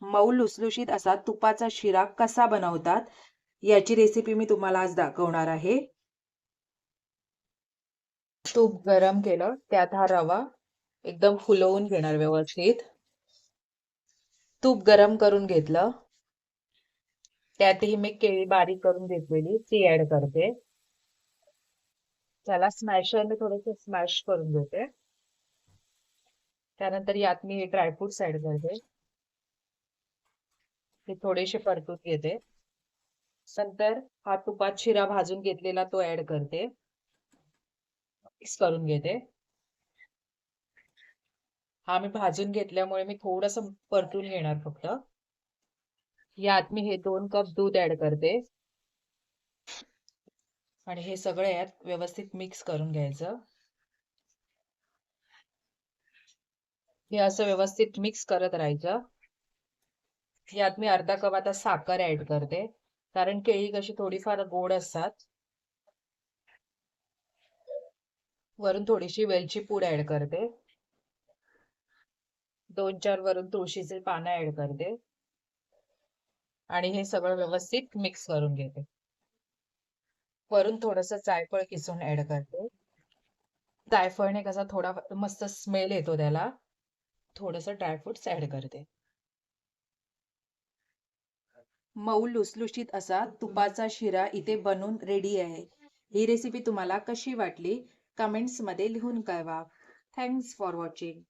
मऊ लुसलुशीत असा तुपाचा शिरा कसा बनवतात याची रेसिपी मी तुम्हाला आज दाखवणार आहे। तूप गरम केलं, त्यात हा रवा एकदम फुलवून घेणार व्यवस्थित। तूप गरम करून घेतलं, त्यातही मी केळी बारीक करून घेतलेली ती ऍड करते। त्याला स्मॅशरने थोडंसं स्मॅश करून घेते। त्यानंतर यात मी ड्रायफ्रुट्स ऍड करते, ते थोडेसे परतून घेते। नंतर हा तुपात शिरा भाजून घेतलेला तो ऍड करते, मिक्स करून घेते। हा मी भाजून घेतल्यामुळे मी थोडंसं परतून घेणार फक्त। यात मी हे 2 कप दूध ऍड करते आणि हे सगळं यात व्यवस्थित मिक्स करून घ्यायचं। हे असं व्यवस्थित मिक्स करत राहायचं। यात मी अर्धा कप आता साखर ऍड करते, कारण केळी कशी थोडीफार गोड असतात। वरून थोडीशी वेलची पूड ऍड करते, 2-4 वरून तुळशीचे पानं ऍड करते आणि हे सगळं व्यवस्थित मिक्स करून घेते। वरून थोडंसं जायफळ किसून ऍड करते। जायफळने कसा थोडा मस्त स्मेल येतो त्याला। थोडंसं ड्रायफ्रुट्स ऍड करते। मऊ लुसलुशीत असा तुपाचा शिरा इथे बनून रेडी आहे। ही रेसिपी तुम्हाला कशी वाटली कमेंट्स मध्ये लिहून कळवा। Thanks for watching.